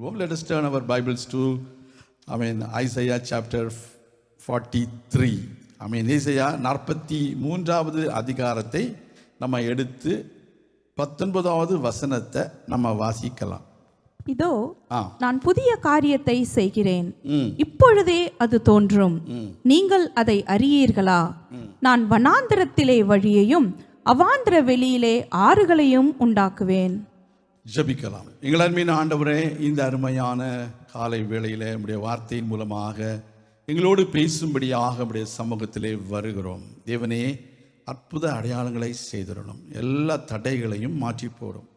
கொள்வோம். Let us turn our Bibles to Isaiah chapter 43. Isaiah 43வது அதிகாரத்தை நம்ம எடுத்து 19வது வசனத்தை நம்ம வாசிக்கலாம். இதோ நான் புதிய காரியத்தை செய்கிறேன், இப்பொழுதே அது தோன்றும், நீங்கள் அதை அறியீர்களா? நான் வனாந்திரத்திலே வழியையும் அவாந்திர வெளியிலே ஆறுகளையும் உண்டாக்குவேன். ஜெபிக்கலாம். எங்கள் அருமையான ஆண்டவரே, இந்த அருமையான காலை வேளையிலே உம்முடைய வார்த்தையின் மூலமாக எங்களோடு பேசும்படியாக உம்முடைய சமூகத்திலே வருகிறோம். தேவனே, அற்புத அடையாளங்களை செய்திடணும், எல்லா தடைகளையும் மாற்றி போடும்,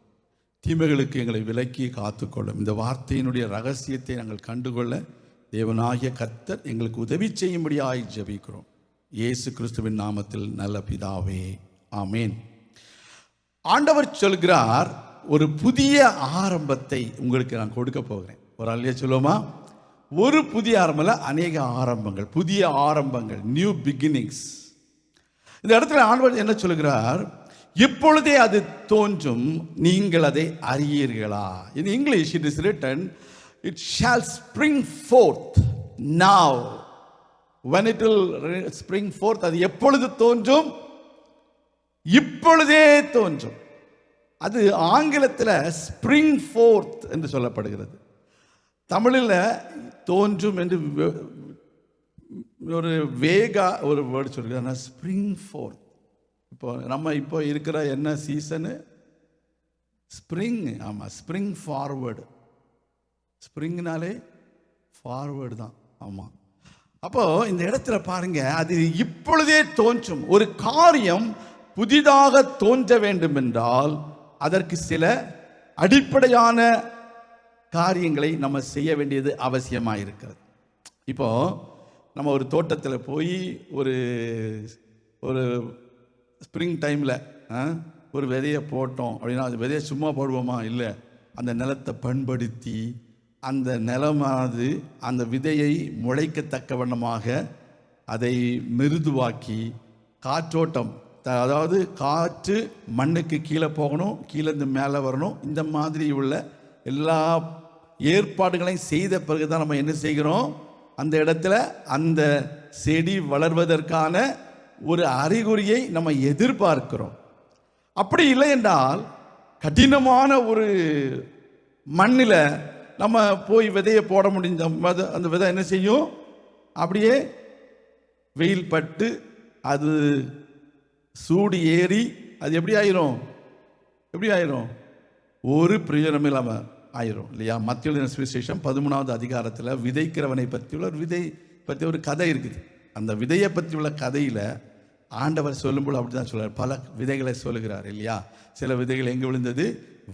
தீமைகளுக்கு எங்களை விலக்கி காத்துக்கொள்ளும். இந்த வார்த்தையினுடைய ரகசியத்தை நாங்கள் கண்டுகொள்ள தேவனாகிய கர்த்தர் எங்களுக்கு உதவி செய்யும்படியாய் ஜெபிக்கிறோம். இயேசு கிறிஸ்துவின் நாமத்தில் நல்ல பிதாவே, ஆமேன். ஆண்டவர் சொல்கிறார், ஒரு புதிய ஆரம்பத்தை உங்களுக்கு நான் கொடுக்க போகிறேன். ஒரு அல்லையா சொல்லுவோமா? ஒரு புதிய ஆரம்பம், அநேக ஆரம்பங்கள், புதிய ஆரம்பங்கள், நியூ பிகினிங்ஸ். இந்த இடத்துல ஆண்டவர் என்ன சொல்கிறார்? இப்பொழுதே அது தோன்றும், நீங்கள் அதை அறியீர்களா? In English it is written, it shall spring forth now. When it will spring forth, அது எப்பொழுது தோன்றும்? இப்பொழுதே தோன்றும். அது ஆங்கிலத்தில் ஸ்ப்ரிங் ஃபோர்த் என்று சொல்லப்படுகிறது. தமிழில் தோன்றும் என்று ஒரு ஒரு வேர்டு சொல்கிறார், ஸ்ப்ரிங் ஃபோர்த். இப்போ இருக்கிற என்ன சீசனு? ஸ்ப்ரிங். ஆமாம், ஸ்ப்ரிங் ஃபார்வேர்டு. ஸ்ப்ரிங்னாலே ஃபார்வேர்டு தான். ஆமாம். அப்போ இந்த இடத்துல பாருங்க, அது இப்பொழுதே தோன்றும். ஒரு காரியம் புதிதாக தோன்ற வேண்டும் என்றால் அதற்கு சில அடிப்படையான காரியங்களை நம்ம செய்ய வேண்டியது அவசியமாக இருக்கிறது. இப்போ நம்ம ஒரு தோட்டத்தில் போய் ஒரு ஸ்ப்ரிங் டைமில் ஒரு விதையை போட்டோம் அப்படின்னா, அது விதையை சும்மா போடுவோமா? இல்லை, அந்த நிலத்தை பண்படுத்தி அந்த நிலமானது அந்த விதையை முளைக்கத்தக்க வண்ணமாக அதை மிருதுவாக்கி, காற்றோட்டம், அதாவது காற்று மண்ணுக்கு கீழே போகணும், கீழேருந்து மேலே வரணும், இந்த மாதிரி உள்ள எல்லா ஏற்பாடுகளையும் செய்த பிறகு தான் நம்ம என்ன செய்கிறோம்? அந்த இடத்துல அந்த செடி வளர்வதற்கான ஒரு அறிகுறியை நம்ம எதிர்பார்க்கிறோம். அப்படி இல்லை என்றால் கடினமான ஒரு மண்ணில் நம்ம போய் விதையை போட முடிஞ்ச அந்த விதை என்ன செய்யும்? அப்படியே வெயில் பட்டு அது சூடு ஏறி அது எப்படி ஆயிரும்? ஒரு பிரயோஜனம் இல்லாமல் ஆயிரும், இல்லையா? மத்திய சுவிசேஷம் 13வது அதிகாரத்தில் விதைக்கிறவனை பற்றியுள்ள ஒரு விதை பற்றி ஒரு கதை இருக்குது. அந்த விதையை பற்றி உள்ள கதையில் ஆண்டவர் சொல்லும்போது அப்படி தான் சொல்கிறார். பல விதைகளை சொல்லுகிறார், இல்லையா? சில விதைகள் எங்கே விழுந்தது?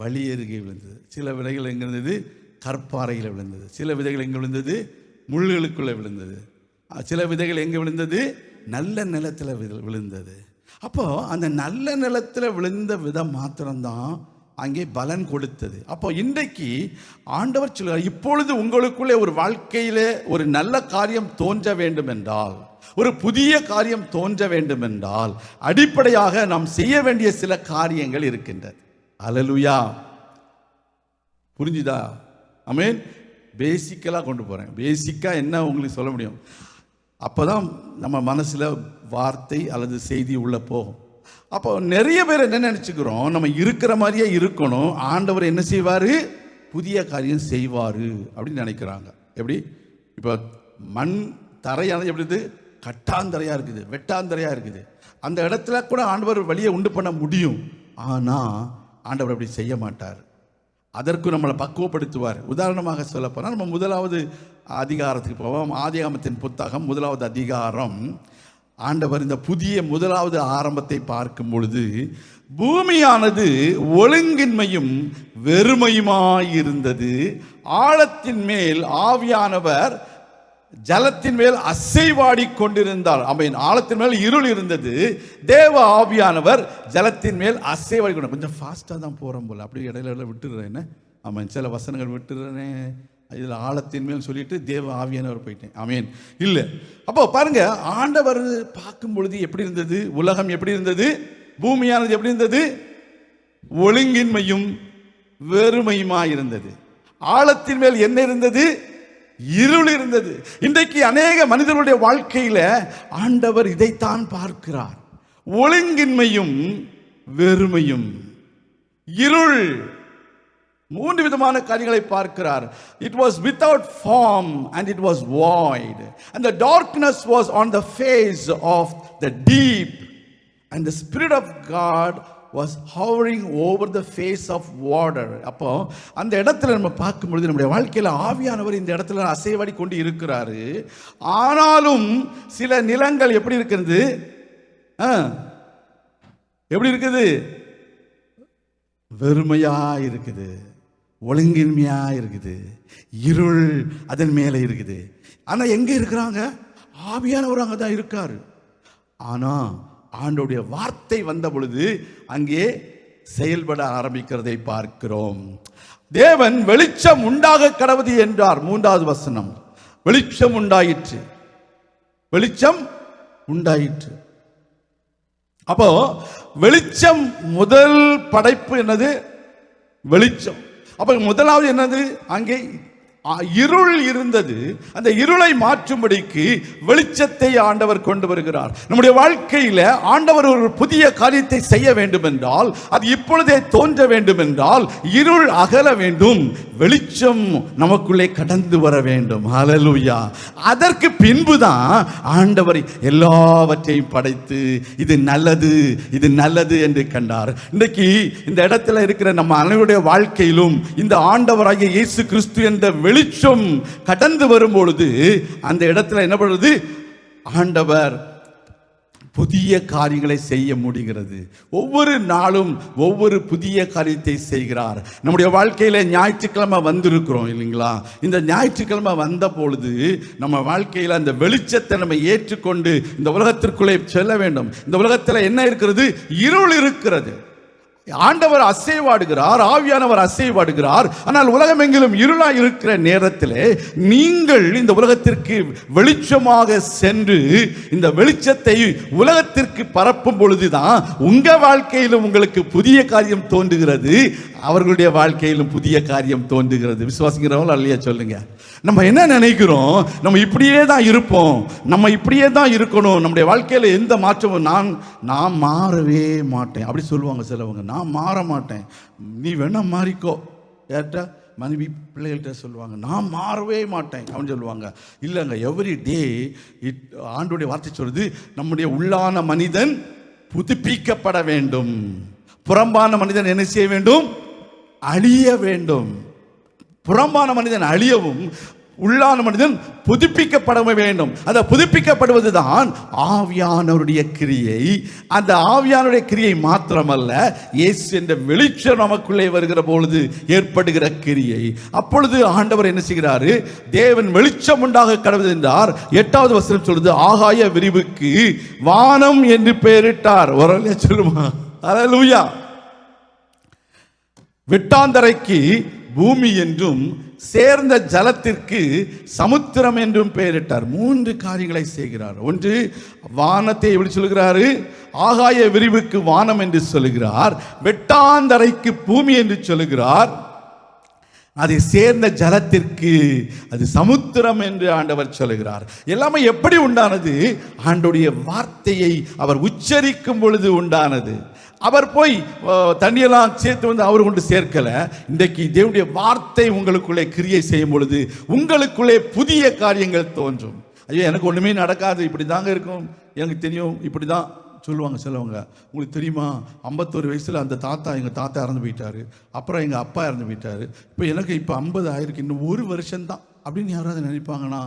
வழி அருகே விழுந்தது. சில விதைகள் எங்கே விழுந்தது? கற்பாறையில் விழுந்தது. சில விதைகள் எங்கே விழுந்தது? முள்ளுகளுக்குள்ளே விழுந்தது. சில விதைகள் எங்கே விழுந்தது? நல்ல நிலத்தில் விழுந்தது. அப்போ அந்த நல்ல நிலத்தில் விழுந்த விதம் மாத்திரம்தான் அங்கே பலன் கொடுத்தது. அப்போ இன்றைக்கு ஆண்டவர் சொல்கிறார், இப்பொழுது உங்களுக்குள்ளே ஒரு வாழ்க்கையிலே ஒரு நல்ல காரியம் தோன்ற வேண்டும் என்றால், ஒரு புதிய காரியம் தோன்ற வேண்டும் என்றால் அடிப்படையாக நாம் செய்ய வேண்டிய சில காரியங்கள் இருக்கின்றது. அல்லேலூயா, புரிஞ்சுதா? ஆமென். பேசிக்கலாக கொண்டு போகிறேன். பேசிக்காக என்ன உங்களுக்கு சொல்ல முடியும்? அப்போ தான் நம்ம மனசில் வார்த்தை அல்லது செய்தி உள்ளே போகும். அப்போ நிறைய பேர் என்ன நினச்சிக்கிறோம்? நம்ம இருக்கிற மாதிரியே இருக்கணும், ஆண்டவர் என்ன செய்வார்? புதிய காரியம் செய்வார் அப்படின்னு நினைக்கிறாங்க. எப்படி? இப்போ மண் தரையானது எப்படி இருக்குது? கட்டாந்தரையாக இருக்குது, வெட்டாந்தரையாக இருக்குது. அந்த இடத்துல கூட ஆண்டவர் வழியை உண்டு பண்ண முடியும். ஆனால் ஆண்டவர் அப்படி செய்ய மாட்டார். அதற்கு நம்மளை பக்குவப்படுத்துவார். உதாரணமாக சொல்ல போனால் நம்ம 1வது அதிகாரத்துக்கு போவோம். ஆதியாகமத்தின் புத்தகம் 1வது அதிகாரம். ஆண்டவர் இந்த புதிய 1வது ஆரம்பத்தை பார்க்கும் பொழுது, பூமியானது ஒழுங்கின்மையும் வெறுமையுமாயிருந்தது, ஆழத்தின் மேல் ஆவியானவர் ஜலத்தின் மேல் அசைவாடி கொண்டிருந்தார். ஆழத்தின் மேல் இருள் இருந்தது, தேவ ஆவியானவர் ஜலத்தின் மேல் அசைவாடி கொண்டு. கொஞ்சம் ஃபாஸ்ட்டாக தான் போகிறோம் போல, அப்படி இடையில விட்டுடுறேன். ஆமாம், சில வசனங்கள் விட்டுடுறேன். இதில் ஆழத்தின் மேல் சொல்லிட்டு தேவ ஆவியானவர் போயிட்டேன். ஆமேன். இல்லை, அப்போ பாருங்க, ஆண்டவர் பார்க்கும் பொழுது எப்படி இருந்தது? உலகம் எப்படி இருந்தது? பூமியானது எப்படி இருந்தது? ஒழுங்கின்மையும் வெறுமையுமா இருந்தது. ஆழத்தின் மேல் என்ன இருந்தது? இருள் இருந்தது. இன்றைக்கு அநேக மனிதர்களுடைய வாழ்க்கையில ஆண்டவர் இதைத்தான் பார்க்கிறார். ஒழுங்கின்மையும் வெறுமையும், இருள், மூன்று விதமான காரியங்களை பார்க்கிறார். It was without form and it was void, and the darkness was on the face of the deep, and the Spirit of God was hovering over the face of water. அப்போ அந்த இடத்துல நம்ம பார்க்கும் பொழுது நம்முடைய வாழ்க்கையில் ஆவியானவர் இந்த இடத்துல அசைவாடி கொண்டு இருக்கிறாரு. ஆனாலும் சில நிலங்கள் எப்படி இருக்கிறது? எப்படி இருக்குது? வெறுமையா இருக்குது, ஒழுங்கின்மையா இருக்குது, இருள் அதன் மேலே இருக்குது. ஆனா எங்க இருக்கிறாங்க? ஆவியானவர் அங்கே தான் இருக்காரு. ஆனா ஆண்டோடைய வார்த்தை வந்த பொழுது அங்கே செயல்பட ஆரம்பிக்கிறதை பார்க்கிறோம். தேவன் வெளிச்சம் உண்டாக கடவுது என்றார். 3வது வசனம், வெளிச்சம் உண்டாயிற்று, வெளிச்சம் உண்டாயிற்று. அப்போ வெளிச்சம் முதல் படைப்பு என்னது? வெளிச்சம். அப்ப முதலாவது என்னது? அங்கே இருள் இருந்தது. அந்த இருளை மாற்றும்படிக்கு வெளிச்சத்தை ஆண்டவர் கொண்டு வருகிறார். நம்முடைய வாழ்க்கையில ஆண்டவர் ஒரு புதிய காரியத்தை செய்ய வேண்டும் என்றால், அது இப்பொழுதே தோன்ற வேண்டும் என்றால், இருள் அகல வேண்டும், வெளிச்சம் நமக்குள்ளே கடந்து வர வேண்டும். ஹல்லேலூயா. அதற்கு பின்புதான் ஆண்டவர் எல்லாவற்றையும் படைத்து இது நல்லது, இது நல்லது என்று கண்டார். இன்றைக்கு இந்த இடத்துல இருக்கிற நம்ம அனைவருடைய வாழ்க்கையிலும் இந்த ஆண்டவராகிய இயேசு கிறிஸ்து என்ற வெளிச்சம் கடந்து வரும் பொழுது அந்த இடத்துல என்ன பண்ணுறது? ஆண்டவர் புதிய காரியங்களை செய்ய முடிகிறது. ஒவ்வொரு நாளும் ஒவ்வொரு புதிய காரியத்தை செய்கிறார். நம்முடைய வாழ்க்கையில ஞாயிற்றுக்கிழமை வந்திருக்கிறோம் இல்லைங்களா? இந்த ஞாயிற்றுக்கிழமை வந்த பொழுது நம்ம வாழ்க்கையில் அந்த வெளிச்சத்தை நம்ம ஏற்றுக்கொண்டு இந்த உலகத்திற்குள்ளே செல்ல வேண்டும். இந்த உலகத்தில் என்ன இருக்கிறது? இருள் இருக்கிறது. ஆண்டவர் அசைவாடுகிறார், ஆவியானவர் அசைவாடுகிறார். ஆனால் உலகம் எங்கிலும் இருளாய் இருக்கிற நேரத்தில் நீங்கள் இந்த உலகத்திற்கு வெளிச்சமாக சென்று இந்த வெளிச்சத்தை உலகத்திற்கு பரப்பும் பொழுதுதான் உங்க வாழ்க்கையிலும் உங்களுக்கு புதிய காரியம் தோன்றுகிறது, அவர்களுடைய வாழ்க்கையிலும் புதிய காரியம் தோன்றுகிறது. விசுவாசிக்கிறவங்க அல்லையா சொல்லுங்க. நம்ம என்ன நினைக்கிறோம்? நம்ம இப்படியே தான் இருப்போம், நம்ம இப்படியே தான் இருக்கணும், நம்முடைய வாழ்க்கையில் எந்த மாற்றமும் நான் மாறவே மாட்டேன் அப்படி சொல்லுவாங்க சிலவங்க. நான் மாற மாட்டேன், நீ வேணா மாறிக்கோ. ஏட்டா மனைவி பிள்ளைகள்கிட்ட சொல்லுவாங்க, நான் மாறவே மாட்டேன் அப்படின்னு சொல்லுவாங்க. இல்லைங்க, எவ்ரி டே ஆண்டோடைய வார்த்தை சொல்லுது, நம்முடைய உள்ளான மனிதன் புதுப்பிக்கப்பட வேண்டும். புறம்பான மனிதன் என்ன செய்ய வேண்டும்? அழிய வேண்டும். புறம்பான மனிதன் அழியவும் உள்ளான மனிதன் புதுப்பிக்கப்பட வேண்டும். அந்த புதுப்பிக்கப்படுவதுதான் ஆவியானவருடைய கிரியை. அந்த ஆவியானவருடைய கிரியை மாத்திரமல்ல, இயேசு என்ற வெளிச்சம் நமக்குள்ளே வருகிற பொழுது ஏற்படுகிற கிரியை. அப்பொழுது ஆண்டவர் என்ன செய்கிறாரு? தேவன் வெளிச்சம் உண்டாக கடவுள் என்றார். 8வது வசனம் சொல்லுது, ஆகாய விரிவுக்கு வானம் என்று பெயரிட்டார். ஒரு சொல்லுமா? அல்லேலூயா. வெட்டாந்தரைக்கு பூமி என்றும் சேர்ந்த ஜலத்திற்கு சமுத்திரம் என்றும் பெயரிட்டார். 3 காரியங்களை செய்கிறார். ஒன்று, வானத்தை எப்படி சொல்கிறாரு? ஆகாய விரிவுக்கு வானம் என்று சொல்லுகிறார். வெட்டாந்தரைக்கு பூமி என்று சொல்லுகிறார். அதை சேர்ந்த ஜலத்திற்கு அது சமுத்திரம் என்று ஆண்டவர் சொல்லுகிறார். எல்லாமே எப்படி உண்டானது? ஆண்டோடைய வார்த்தையை அவர் உச்சரிக்கும் பொழுது உண்டானது. அவர் போய் தண்ணியெல்லாம் சேர்த்து வந்து அவர் கொண்டு சேர்க்கல. இன்றைக்கு தேவனுடைய வார்த்தை உங்களுக்குள்ளே கிரியை செய்யும் பொழுது உங்களுக்குள்ளே புதிய காரியங்கள் தோன்றும். ஐயோ, எனக்கு ஒன்றுமே நடக்காது, இப்படி தாங்க இருக்கும், எனக்கு தெரியும், இப்படி தான் சொல்லுவாங்க சிலவங்க. உங்களுக்கு தெரியுமா, 51 வயசில் அந்த தாத்தா, எங்கள் தாத்தா இறந்து போயிட்டாரு, அப்புறம் எங்கள் அப்பா இறந்து போயிட்டாரு, இப்போ 50 ஆயிருக்கு, இன்னும் 1 வருஷம்தான் அப்படின்னு யாராவது நினைப்பாங்கன்னா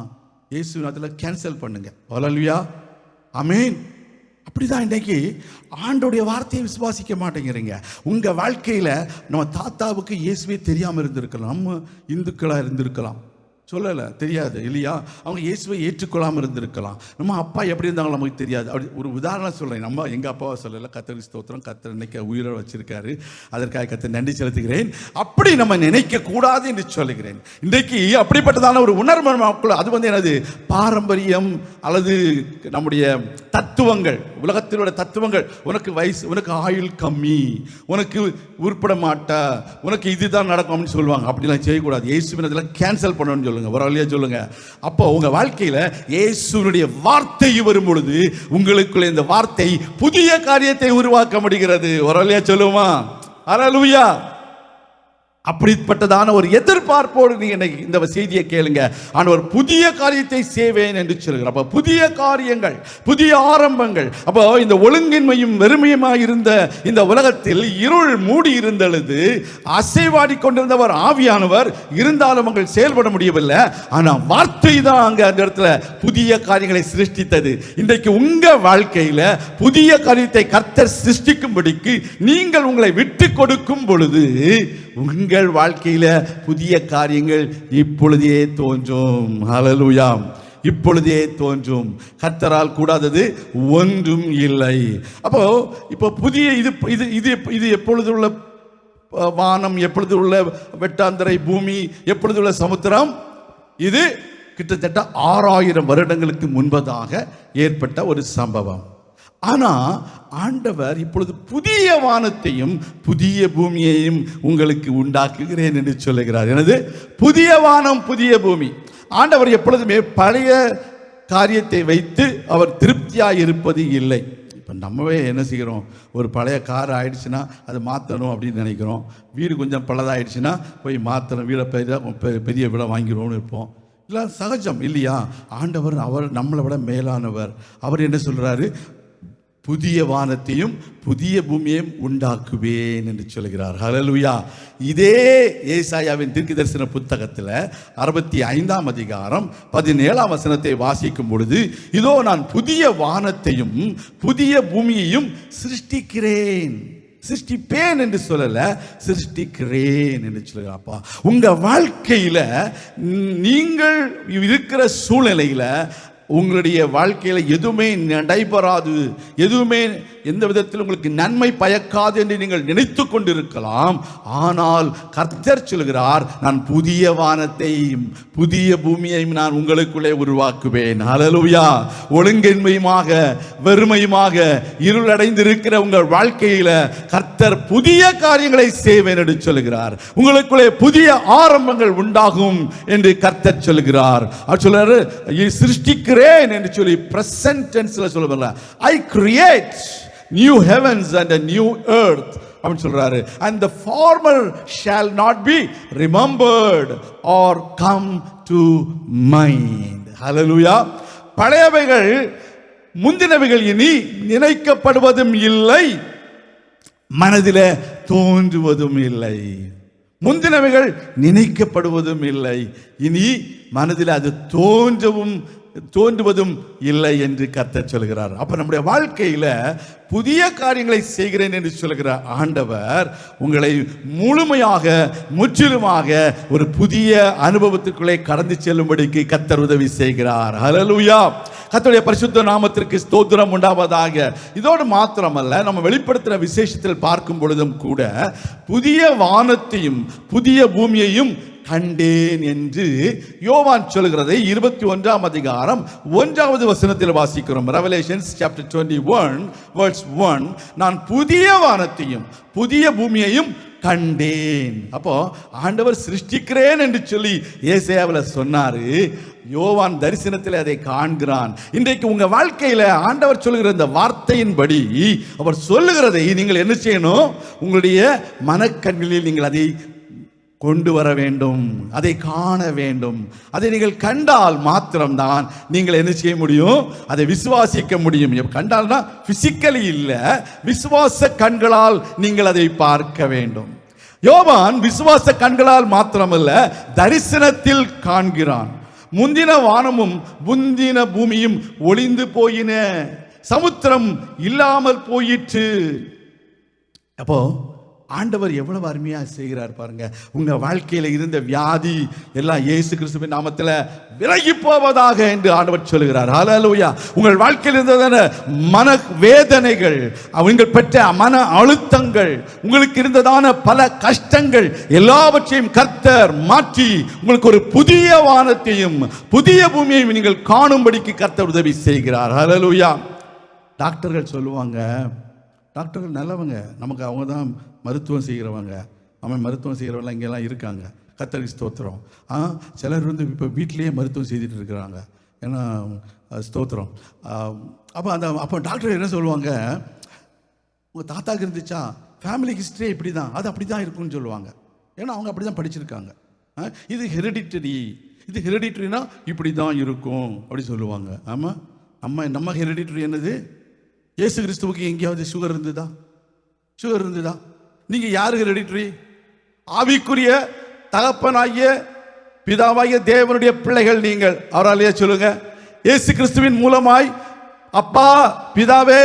இயேசு அதில் கேன்சல் பண்ணுங்க. ஹல்லேலூயா, ஆமென். அப்படிதான் இன்றைக்கு ஆண்டோடைய வார்த்தையை விசுவாசிக்க மாட்டேங்கிறீங்க. உங்கள் வாழ்க்கையில் நம்ம தாத்தாவுக்கு இயேசுவே தெரியாமல் இருந்திருக்கலாம், நம்ம இந்துக்களாக இருந்திருக்கலாம். சொல்லலை, தெரியாது இல்லையா? அவங்க இயேசுவை ஏற்றுக்கொள்ளாமல் இருந்திருக்கலாம். நம்ம அப்பா எப்படி இருந்தாங்களோ நமக்கு தெரியாது. அப்படி ஒரு உதாரணம் சொல்கிறேன். நம்ம எங்கள் அப்பாவை சொல்லலை, கர்த்தருக்கு ஸ்தோத்திரம், கர்த்தர் இன்னைக்கு உயிரை வச்சிருக்காரு, அதற்காக கர்த்தர் நன்றி செலுத்துகிறேன். அப்படி நம்ம நினைக்க கூடாது என்று சொல்லுகிறேன். இன்றைக்கு அப்படிப்பட்டதான ஒரு உணர்வு நமக்குள்ள, அது என்னது, பாரம்பரியம் அல்லது நம்முடைய தத்துவங்கள், உலகத்திலோட தத்துவங்கள். உனக்கு வயசு, உனக்கு ஆயுள் கம்மி, உனக்கு உருப்பட மாட்டா, உனக்கு இதுதான் நடக்கும் அப்படின்னு சொல்லுவாங்க. அப்படிலாம் செய்யக்கூடாது. இயேசுவின் இதெல்லாம் கேன்சல் பண்ணணும்னு சொல்லுங்க, ஒரு வழியா சொல்லுங்க. அப்போ உங்க வாழ்க்கையில இயேசுவினுடைய வார்த்தை வரும் பொழுது உங்களுக்குள்ள இந்த வார்த்தை புதிய காரியத்தை உருவாக்க முடிகிறது. ஒரு வழியா சொல்லுமா? ஹல்லேலூயா. அப்படிப்பட்டதான ஒரு எதிர்பார்ப்போடு நீங்க இந்த செய்தியை கேளுங்க. ஆண்டவர் புதிய காரியத்தை செய்வேன் என்று சொல்கிறார். அப்ப புதிய காரியங்கள், புதிய ஆரம்பங்கள். அப்போ இந்த ஒழுங்கின்மையும் வெறுமையுமாக இருந்த இந்த உலகத்தில் இருள் மூடி இருந்தது. அசைவாடி கொண்டிருந்தவர் ஆவியானவர் இருந்தாலும் அவர்கள் செயல்பட முடியவில்லை. ஆனா வார்த்தை தான் அங்க அந்த இடத்துல புதிய காரியங்களை சிருஷ்டித்தது. இன்றைக்கு உங்க வாழ்க்கையில புதிய காரியத்தை கர்த்தர் சிருஷ்டிக்கும்படிக்கு நீங்கள் உங்களை விட்டு கொடுக்கும் பொழுது உங்கள் வாழ்க்கையில புதிய காரியங்கள் இப்பொழுதே தோன்றும். ஹல்லேலூயா. இப்பொழுதே தோன்றும். கர்த்தரால் கூடாதது ஒன்றும் இல்லை. அப்போ இப்போ புதிய இது எப்பொழுது உள்ள வானம், எப்பொழுது உள்ள வெட்டாந்தரை பூமி, எப்பொழுது உள்ள சமுத்திரம், இது கிட்டத்தட்ட 6000 வருடங்களுக்கு முன்பதாக ஏற்பட்ட ஒரு சம்பவம். ஆனா ஆண்டவர் இப்பொழுது புதிய வானத்தையும் புதிய பூமியையும் உங்களுக்கு உண்டாக்குகிறேன் என்று சொல்லுகிறார். எனது புதிய வானம், புதிய பூமி. ஆண்டவர் எப்பொழுதுமே பழைய காரியத்தை வைத்து அவர் திருப்தியாக இருப்பது இல்லை. இப்போ நம்மவே என்ன செய்கிறோம், ஒரு பழைய கார் ஆயிடுச்சுன்னா அது மாற்றணும் அப்படின்னு நினைக்கிறோம். வீடு கொஞ்சம் பழதாயிடுச்சுன்னா போய் மாற்றணும், வீடை பெரிய வீடை வாங்கிடுவோம்னு இருப்போம். இல்லை, சகஜம் இல்லையா? ஆண்டவர் அவர் நம்மளை விட மேலானவர். அவர் என்ன சொல்கிறாரு? புதிய வானத்தையும் புதிய பூமியையும் உண்டாக்குவேன் என்று சொல்கிறார். ஹல்லேலூயா. இதே ஏசாயாவின் தீர்க்கதரிசன புத்தகத்தில் 65ஆம் அதிகாரம் 17ஆம் வசனத்தை வாசிக்கும் பொழுது, இதோ நான் புதிய வானத்தையும் புதிய பூமியையும் சிருஷ்டிக்கிறேன். சிருஷ்டிப்பேன் என்று சொல்லல, சிருஷ்டிக்கிறேன் என்று சொல்கிறாப்பா. உங்க வாழ்க்கையில நீங்கள் இருக்கிற சூழ்நிலையில உங்களுடைய வாழ்க்கையில் எதுவுமே நடைபெறாது, எதுவுமே எந்த விதத்தில் உங்களுக்கு நன்மை பயக்காது என்று நீங்கள் நினைத்து கொண்டிருக்கலாம். ஆனால் கர்த்தர் சொல்கிறார், நான் புதிய வானத்தையும் புதிய பூமியையும் நான் உங்களுக்குள்ளே உருவாக்குவேன். ஹல்லேலூயா. ஒழுங்கின்மையுமாக வெறுமையுமாக இருளடைந்திருக்கிற உங்கள் வாழ்க்கையில கர்த்தர் புதிய காரியங்களை செய்வேன் என்று சொல்கிறார். உங்களுக்குள்ளே புதிய ஆரம்பங்கள் உண்டாகும் என்று கர்த்தர் சொல்கிறார். அவர் சொல்றாரு, சிருஷ்டிக்கிறேன் என்று சொல்லி பிரசன்ட் டென்ஸ்ல சொல்லுவாங்க. I create new heavens and a new earth அப்படின்னு சொல்றாரு. And the former shall not be remembered or come to mind. Hallelujah. பழையவைகள் முந்தினவைகள் இனி நினைக்கப்படுவதும் இல்லை, மனதிலே தோன்றுவதும் இல்லை. முந்தினவைகள் நினைக்கப்படுவதும் இல்லை, இனி மனதில் அது தோன்றுவதும் இல்லை என்று கர்த்தர் சொல்கிறார். அப்ப நம்முடைய வாழ்க்கையில புதிய காரியங்களை செய்கிறேன் என்று சொல்கிற ஆண்டவர் உங்களை முழுமையாக முற்றிலுமாக ஒரு புதிய அனுபவத்திற்குள்ளே கடந்து செல்லும்படிக்கு கர்த்தர் உதவி செய்கிறார். ஹல்லேலூயா. கர்த்தருடைய பரிசுத்த நாமத்திற்கு ஸ்தோத்திரம் உண்டாவதாக. இதோடு மாத்திரமல்ல, நம்ம வெளிப்படுத்துகிற விசேஷத்தில் பார்க்கும் பொழுதும் கூட புதிய வானத்தையும் புதிய பூமியையும் கண்டேன் என்று யோவான் சொல்கிறதை 21ஆம் அதிகாரம் 1வது வசனத்தில் வாசிக்கிறோம். Revelations chapter 21 verse 1, நான் புதிய வானத்தையும் புதிய பூமியையும் கண்டேன். அப்போ ஆண்டவர் சிருஷ்டிக்கிறேன் என்று சொல்லி ஏசாயாவில் சொன்னாரு. யோவான் தரிசனத்தில் அதை காண்கிறான். இன்றைக்கு உங்க வாழ்க்கையில ஆண்டவர் சொல்லுகிற இந்த வார்த்தையின்படி அவர் சொல்லுகிறதை நீங்கள் என்ன செய்யணும்? உங்களுடைய மனக்கண்களில் நீங்கள் அதை கொண்டு வர வேண்டும், அதை காண வேண்டும். அதை நீங்கள் கண்டால் மாத்திரம்தான் நீங்கள் என்ன செய்ய முடியும்? அதை விசுவாசிக்க முடியும். கண்டால்னா பிசிக்கலி இல்லை, விசுவாச கண்களால் நீங்கள் அதை பார்க்க வேண்டும். யோவான் விசுவாச கண்களால் மாத்திரமல்ல, தரிசனத்தில் காண்கிறான். முந்தின வானமும் முந்தின பூமியும் ஒளிந்து போயின, சமுத்திரம் இல்லாமல் போயிற்று. அப்போ ஆண்டவர் எவ்வளவு அருமையா செய்கிறார் பாருங்க. உங்க வாழ்க்கையில இருந்த வியாதி எல்லாம் இயேசு கிறிஸ்துவின் நாமத்தில் விலகி போவதாக என்று ஆண்டவர் சொல்கிறார். ஹல்லேலூயா. உங்கள் வாழ்க்கையில் இருந்ததான மன வேதனைகள், நீங்கள் பெற்ற மன அழுத்தங்கள், உங்களுக்கு இருந்ததான பல கஷ்டங்கள் எல்லாவற்றையும் கர்த்தர் மாற்றி உங்களுக்கு ஒரு புதிய வானத்தையும் புதிய பூமியையும் நீங்கள் காணும்படிக்கு கர்த்தர் உதவி செய்கிறார். ஹல்லேலூயா. டாக்டர்கள் சொல்லுவாங்க, டாக்டர்கள் நல்லவங்க, நமக்கு அவங்க தான் மருத்துவம் செய்கிறவங்க. அவன் மருத்துவம் செய்கிறவங்களாம் இங்கெல்லாம் இருக்காங்க, கர்த்தருக்கு ஸ்தோத்திரம். சிலர் வந்து இப்போ வீட்டிலேயே மருத்துவம் செய்துட்டு இருக்கிறாங்க. ஏன்னா ஸ்தோத்திரம். அப்போ டாக்டர் என்ன சொல்லுவாங்க, உங்கள் தாத்தாக்கு இருந்துச்சா, ஃபேமிலி ஹிஸ்ட்ரி இப்படி தான், அது அப்படி தான் இருக்குன்னு சொல்லுவாங்க. ஏன்னா அவங்க அப்படி தான் படிச்சிருக்காங்க. இது ஹெரிடிட்டரி, இது ஹெரிடிட்டரினா இப்படி தான் இருக்கும் அப்படி சொல்லுவாங்க. ஆமாம், நம்ம ஹெரிடிட்டரி என்னது? இயேசு கிறிஸ்துவுக்கு எங்கேயாவது சுகர் இருந்ததா? சுகர் இருந்ததா? நீங்கள் யாருக்கு ஹெரிடிட்டரி? ஆவிக்குரிய தகப்பனாகிய பிதாவாகிய தேவனுடைய பிள்ளைகள் நீங்கள். அவராலேயே சொல்லுங்க, இயேசு கிறிஸ்துவின் மூலமாய் அப்பா பிதாவே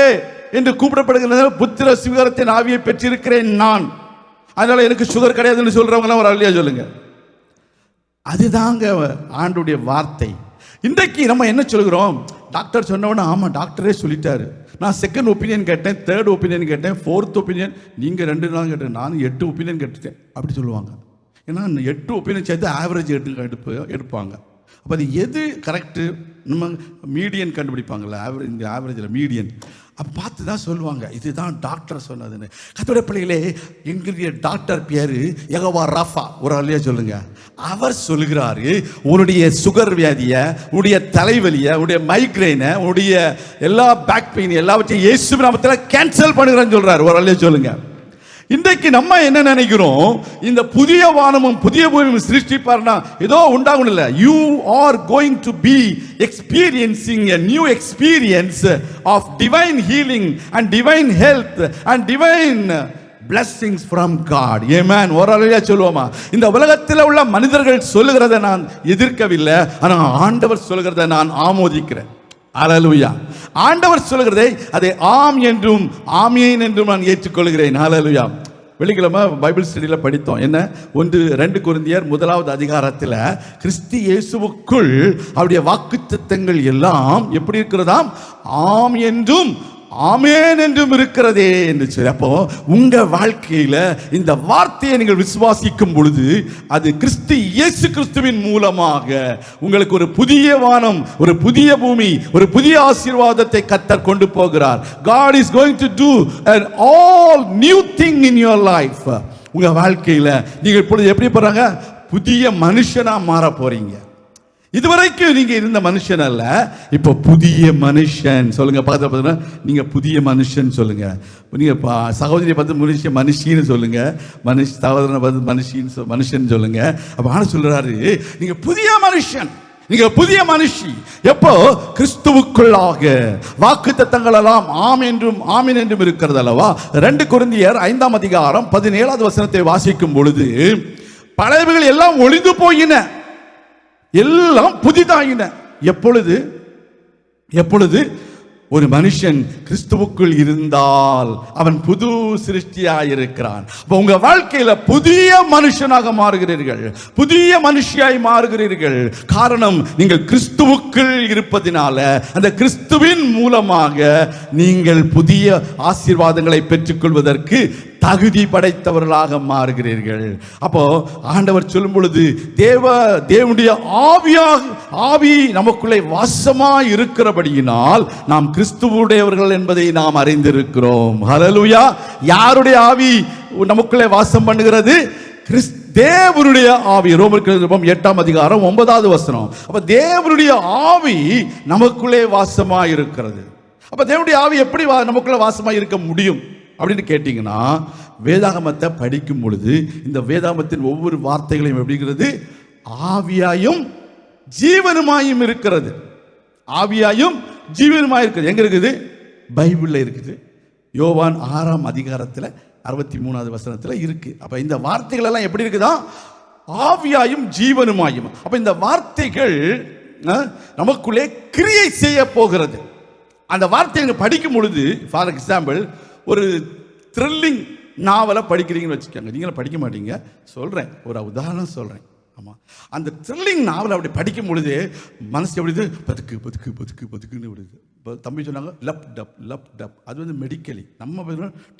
என்று கூப்பிடப்படுகிற புத்திர சுவீகாரத்தின் ஆவியை பெற்றிருக்கிறேன் நான், அதனால எனக்கு சுகர் கிடையாதுன்னு சொல்றவங்களாம் அவராலேயே சொல்லுங்க. அதுதாங்க ஆண்டுடைய வார்த்தை. இன்றைக்கு நம்ம என்ன சொல்கிறோம்? டாக்டர் சொன்னவொன்னே ஆமாம் டாக்டரே சொல்லிட்டாரு, நான் செகண்ட் ஒப்பீனியன் கேட்டேன், தேர்ட் ஒப்பீனியன் கேட்டேன், ஃபோர்த் ஒப்பீனியன், நீங்கள் 2 நாள் கேட்டேன், நான் 8 ஒப்பீனியன் கேட்டுட்டேன் அப்படி சொல்லுவாங்க. ஏன்னா 8 ஒப்பீனியன் சேர்த்து ஆவரேஜ் எடுப்பாங்க. அப்போ அது எது கரெக்டு? நம்ம மீடியன் கண்டுபிடிப்பாங்கள்ல, ஆவரேஜில் மீடியன். அப்போ பார்த்து தான் சொல்லுவாங்க இதுதான் டாக்டர் சொன்னதுன்னு. கர்த்தருடைய பிள்ளைகளே, எங்களுடைய டாக்டர் பேர் யெகோவா ராஃபா. ஒரு ஆளியா சொல்லுங்க. அவர் சொல்லுகிறாரு, உன்னுடைய சுகர் வியாதியை, உன்னுடைய தலைவலியை, உன்னுடைய மைக்ரைனை, உன்னுடைய எல்லா பேக் பெயின் எல்லாவற்றையும் இயேசு நாமத்தில் கேன்சல் பண்ணுகிறேன்னு சொல்றாரு. ஒரு ஆளியா சொல்லுங்க. இன்றைக்கு நம்ம என்ன நினைக்கிறோம்? இந்த புதிய வானமும் புதிய பூமியும் சிருஷ்டிப்பார்னா ஏதோ உண்டாகணும் இல்லை. You are going to be experiencing a new experience of divine healing and divine health and divine blessings from God. Amen. ஓரளவுயா சொல்லுவோமா? இந்த உலகத்தில் உள்ள மனிதர்கள் சொல்லுகிறதை நான் எதிர்க்கவில்லை, ஆனால் ஆண்டவர் சொல்லுகிறதை நான் ஆமோதிக்கிறேன். ஹல்லேலூயா. ஆண்டவர் சொல்லுகிறதை அதை ஆம் என்றும் ஆமீன் என்றும் நான் ஏற்றுக்கொள்கிறேன். ஹல்லேலூயா. வெள்ளிக்கிழமை பைபிள் ஸ்டடியில் படித்தோம். என்ன? 1-2 கொரிந்தியர் 1வது அதிகாரத்தில் கிறிஸ்து இயேசுவுக்குள் அவருடைய வாக்குத்தத்தங்கள் எல்லாம் எப்படி இருக்கிறதாம்? ஆம் என்றும் ஆமென் என்றும் இருக்கிறதே என்று சொல்லி. அப்போ உங்க வாழ்க்கையில இந்த வார்த்தையை நீங்கள் விசுவாசிக்கும் பொழுது அது கிறிஸ்து இயேசு கிறிஸ்துவின் மூலமாக உங்களுக்கு ஒரு புதிய வானம், ஒரு புதிய பூமி, ஒரு புதிய ஆசீர்வாதத்தை கர்த்தர் கொண்டு போகிறார். God is going to do an all new thing in your life. உங்க வாழ்க்கையில நீங்க இப்பொழுது எப்படி போறாங்க? புதிய மனுஷனா மாற போறீங்க. இதுவரைக்கும் நீங்க இருந்த மனுஷன் அல்ல, இப்போ புதிய மனுஷன். சொல்லுங்க, பக்கத்துல நீங்க புதிய மனுஷன் சொல்லுங்க. நீங்க சகோதரியை பார்த்து மனுஷின்னு சொல்லுங்க, சகோதரனை பார்த்து மனுஷன் சொல்லுங்க. அப்ப ஆனா சொல்றாரு, நீங்க புதிய மனுஷன், நீங்க புதிய மனுஷி. எப்போ? கிறிஸ்துவுக்குள்ளாக. வாக்குத்தத்தங்கள் எல்லாம் ஆம் என்றும் ஆமீன் என்றும் இருக்கிறது அல்லவா? 2 கொரிந்தியர் 5ஆம் அதிகாரம் 17வது வசனத்தை வாசிக்கும் பொழுது, பழையவைகள் எல்லாம் ஒளிந்து போயின, எல்லாம் புதிதாயின. எப்பொழுது? எப்பொழுது ஒரு மனுஷன் கிறிஸ்துவுக்குள் இருந்தால் அவன் புது சிருஷ்டியாயிருக்கிறான். உங்க வாழ்க்கையில புதிய மனுஷனாக மாறுகிறீர்கள், புதிய மனுஷியாய் மாறுகிறீர்கள். காரணம், நீங்கள் கிறிஸ்துவுக்குள் இருப்பதினால, அந்த கிறிஸ்துவின் மூலமாக நீங்கள் புதிய ஆசீர்வாதங்களை பெற்றுக்கொள்வதற்கு தகுதி படைத்தவர்களாக மாறுகிறீர்கள். அப்போ ஆண்டவர் சொல்லும் பொழுது தேவனுடைய ஆவி நமக்குள்ளே வாசமாய் இருக்கிறபடியினால் நாம் கிறிஸ்துவுடையவர்கள் என்பதை நாம் அறிந்திருக்கிறோம். ஹல்லேலூயா. யாருடைய ஆவி நமக்குள்ளே வாசம் பண்ணுகிறது? தேவனுடைய ஆவி. ரோமர்கள் 8ஆம் அதிகாரம் 9வது வசனம். அப்ப தேவனுடைய ஆவி நமக்குள்ளே வாசமாய் இருக்கிறது. அப்ப தேவனுடைய ஆவி எப்படி நமக்குள்ளே வாசமாய் இருக்க முடியும் அப்படின்னு கேட்டீங்கன்னா, வேதாகமத்தை படிக்கும் பொழுது இந்த வேதாகமத்தின் ஒவ்வொரு வார்த்தைகளையும் எப்படிங்கிறது? ஆவியாயும் ஜீவனுமாயும் இருக்கிறது. ஆவியாயும் ஜீவனுமாயும் இருக்கிறது. எங்க இருக்குது? பைபிள்ல இருக்குது. யோவான் 6ஆம் அதிகாரத்தில் 63வது வசனத்தில் இருக்கு. அப்ப இந்த வார்த்தைகள் எல்லாம் எப்படி இருக்குதா? ஆவியாயும் ஜீவனுமாயும். அப்ப இந்த வார்த்தைகள் நமக்குள்ளே கிரியை செய்ய போகிறது. அந்த வார்த்தையை படிக்கும் பொழுது, ஃபார் எக்ஸாம்பிள், ஒரு த்ரில்லிங் நாவலை படிக்கிறீங்கன்னு வச்சுக்கோங்க. நீங்களும் படிக்க மாட்டீங்க, சொல்கிறேன், ஒரு உதாரணம் சொல்கிறேன். ஆமாம், அந்த த்ரில்லிங் நாவலை அப்படி படிக்கும் பொழுது மனசு எப்படி பதுக்கு பதுக்கு பதுக்கு பதுக்குன்னு விடுது. இப்போ தம்பி சொன்னாங்க லப் டப் லப் டப், அது வந்து மெடிக்கலி. நம்ம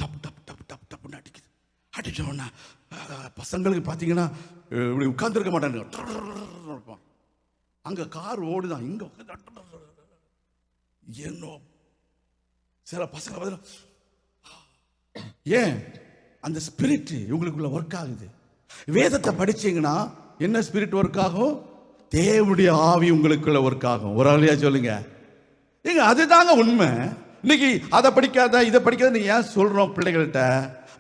டப் டப் டப் டப் டப்னு அடிக்குது. அடிச்சோன்னா பசங்களுக்கு பார்த்தீங்கன்னா இப்படி உட்காந்துருக்க மாட்டாங்க, அங்கே கார் ஓடுதான், இங்கே என்னோ சில பசங்க பார்த்தீங்கன்னா, ஏன் அந்த ஸ்பிரிட் இவங்களுக்குள்ள ஒர்க் ஆகுது. வேதத்தை படிச்சீங்கன்னா என்ன ஸ்பிரிட் ஒர்க் ஆகும்? தேவனுடைய ஆவி உங்களுக்குள்ள ஒர்க் ஆகும். ஒரு ஆளியா சொல்லுங்க ஏங்க, அதுதாங்க உண்மை. இன்னைக்கு அதை படிக்காத இதை படிக்காத ஏன் சொல்றோம் பிள்ளைகள்கிட்ட?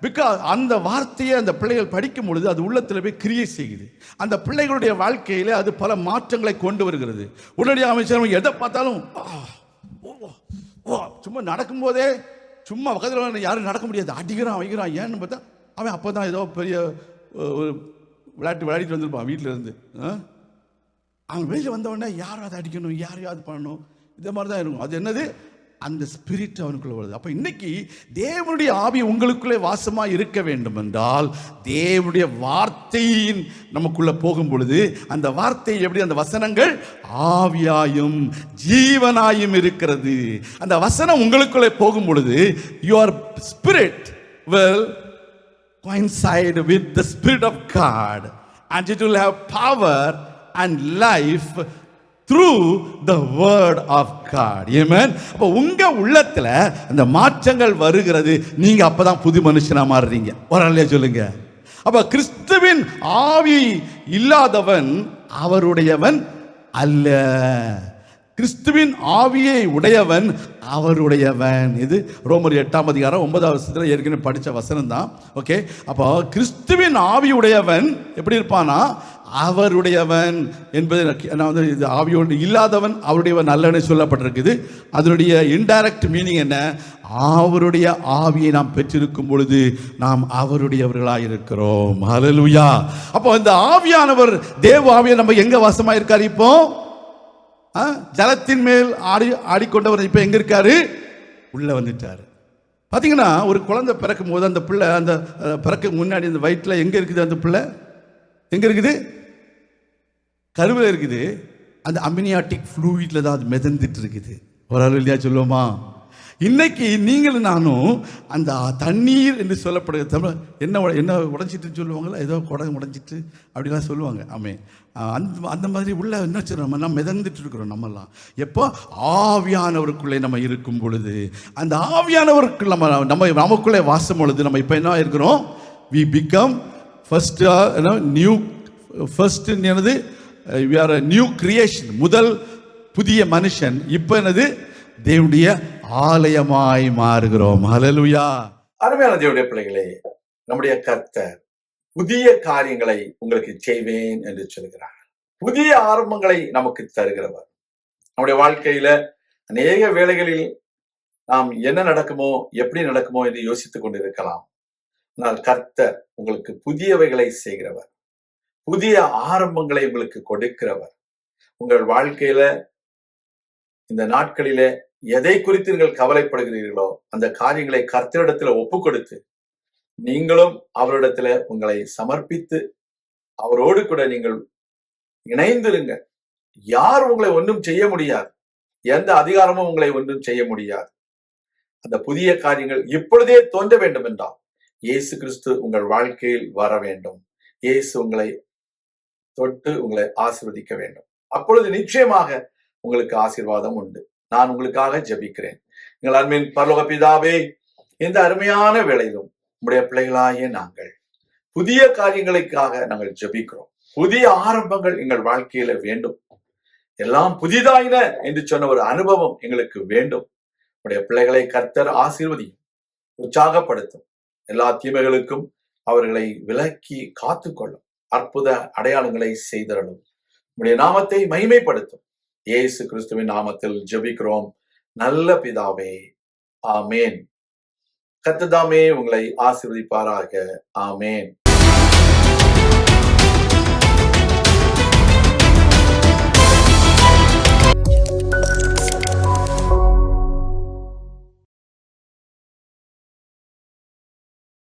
பிகாஸ் அந்த வார்த்தையை அந்த பிள்ளைகள் படிக்கும் பொழுது அது உள்ளத்தில் போய் கிரியேட் செய்யுது. அந்த பிள்ளைகளுடைய வாழ்க்கையில அது பல மாற்றங்களை கொண்டு வருகிறது. உடனடியாக அமைச்சர் எதை பார்த்தாலும் சும்மா நடக்கும்போதே சும்மா பக்கத்தில் யாரும் நடக்க முடியாது, அடிக்கிறான் வைக்கிறான். ஏன்னு பார்த்தா அவன் அப்போ தான் ஏதோ பெரிய ஒரு விளையாடிட்டு வந்திருப்பான் வீட்டில் இருந்து. அவன் வெளியில் வந்தவொடனே யாரும் அதை அடிக்கணும், யாரையாவது பண்ணணும், இந்த மாதிரி தான் இருக்கும். அது என்னது? அந்த ஸ்பிரிட் அவனுக்குள்ள வருது. அப்போ இன்னைக்கு தேவனுடைய ஆவி உங்களுக்குள்ளே வாசமாக இருக்க வேண்டும் என்றால் தேவனுடைய வார்த்தையின் நமக்குள்ள போகும் பொழுது அந்த வார்த்தை எப்படி, அந்த வசனங்கள் ஆவியாயும் ஜீவனாயும் இருக்கிறது. அந்த வசனம் உங்களுக்குள்ளே போகும் பொழுது your spirit will coincide with the Spirit of God and it will have power and life through the word of God. Amen. அப்ப உங்க உள்ளத்துல அந்த மாற்றங்கள் வருகிறது. நீங்க அப்பதான் புது மனுஷனா மாறுறீங்க. ஒரு ஆளே சொல்லுங்க. அப்ப கிறிஸ்துவின் ஆவி இல்லாதவன் அவருடையவன் அல்ல. கிறிஸ்துவின் ஆவியை உடையவன் அவருடையவன். இது ரோமர் 8:9 ஏற்கனவே படித்த வசனம் தான். ஓகே, அப்போ கிறிஸ்துவின் ஆவி உடையவன் எப்படி இருப்பானா? அவருடையவன் என்பது நான் வந்து இது ஆவியோடு இல்லாதவன் அவருடையவன் அல்லன்னு சொல்லப்பட்டிருக்குது. அதனுடைய இன்டைரக்ட் மீனிங் என்ன? அவருடைய ஆவியை நாம் பெற்றிருக்கும் பொழுது நாம் அவருடையவர்களாக இருக்கிறோம். ஹல்லேலூயா. அப்போ இந்த ஆவியானவர் தேவ ஆவியை நம்ம எங்க வாசமா இருக்காரு? இப்போ ஜலத்தின் மேல் ஆடிக்கொண்டவர் இப்ப எங்க இருக்காரு? உள்ள வந்துட்டாரு. பாத்தீங்கன்னா ஒரு குழந்தை பிறக்கும் போது அந்த பிள்ளை அந்த பிறக்க முன்னாடி அந்த வயிற்றுல எங்க இருக்குது? அந்த பிள்ளை எங்க இருக்குது? கருவில் இருக்குது. அந்த அமினியாட்டிக் ஃப்ளூயிட்ல தான் அது மிதந்துட்டு இருக்குது. ஒரு ஆள் இல்லையா சொல்லுவோமா? இன்னைக்கு நீங்களும் நானும் அந்த தண்ணீர் என்று சொல்லப்படுகிற தமிழ் என்ன உடைஞ்சிட்டு சொல்லுவாங்களா? ஏதோ குடம் உடைஞ்சிட்டு அப்படிலாம் சொல்லுவாங்க. ஆமே, அந்த மாதிரி உள்ள என்ன சொல்றோம்? நம்ம மிதந்துட்டு இருக்கிறோம். நம்மெல்லாம் எப்போ ஆவியானவருக்குள்ளே நம்ம இருக்கும் பொழுது, அந்த ஆவியானவருக்குள்ள நமக்குள்ளே வாசம் பொழுது நம்ம இப்போ என்ன இருக்கிறோம்? We become first new first என்னது? We are a new creation. முதல் புதிய மனுஷன். இப்போ என்னது? தேவனுடைய ஆலயமாய் மாறுகிறோம். ஹல்லேலூயா. அருமையான தேவனுடைய பிள்ளைகளே, நம்முடைய கர்த்தர் புதிய காரியங்களை உங்களுக்கு செய்வேன் என்று சொல்கிறார். புதிய ஆரம்பங்களை நமக்கு தருகிறவர். நம்முடைய வாழ்க்கையில அநேக வேளைகளில் நாம் என்ன நடக்குமோ எப்படி நடக்குமோ என்று யோசித்துக் கொண்டிருக்கலாம். ஆனால் கர்த்தர் உங்களுக்கு புதியவைகளை செய்கிறவர், புதிய ஆரம்பங்களை உங்களுக்கு கொடுக்கிறவர். உங்கள் வாழ்க்கையில இந்த நாட்களில எதை குறித்து நீங்கள் கவலைப்படுகிறீர்களோ அந்த காரியங்களை கர்த்தரிடத்துல ஒப்பு கொடுத்து நீங்களும் அவரிடத்துல உங்களை சமர்ப்பித்து அவரோடு கூட நீங்கள் இணைந்திருங்க. யார் உங்களை ஒன்றும் செய்ய முடியாது, எந்த அதிகாரமும் உங்களை ஒன்றும் செய்ய முடியாது. அந்த புதிய காரியங்கள் இப்பொழுதே தோன்ற வேண்டும் என்றால் இயேசு கிறிஸ்து உங்கள் வாழ்க்கையில் வர வேண்டும். இயேசு உங்களை தொட்டு உங்களை ஆசீர்வதிக்க வேண்டும். அப்பொழுது நிச்சயமாக உங்களுக்கு ஆசீர்வாதம் உண்டு. நான் உங்களுக்காக ஜெபிக்கிறேன். எங்கள் அன்பின் பரலோக பிதாவே, இந்த அருமையான வேளையிலும் உம்முடைய பிள்ளைகளாகிய நாங்கள் புதிய காரியங்களுக்காக நாங்கள் ஜெபிக்கிறோம். புதிய ஆரம்பங்கள் எங்கள் வாழ்க்கையில வேண்டும். எல்லாம் புதிதாயின என்று சொன்ன ஒரு அனுபவம் எங்களுக்கு வேண்டும். உடைய பிள்ளைகளை கர்த்தர் ஆசீர்வதியும், உற்சாகப்படுத்தும். எல்லா தீமைகளுக்கும் அவர்களை விலக்கி காத்துக்கொள்ளும். அற்புத அடையாளங்களை செய்தரலும். உடைய நாமத்தை மகிமைப்படுத்தும். இயேசு கிறிஸ்துவின் நாமத்தில் ஜெபிக்கிறோம் நல்ல பிதாவே, ஆமேன். கர்த்தர் தாமே உங்களை ஆசீர்வதிப்பாராக. ஆமேன்.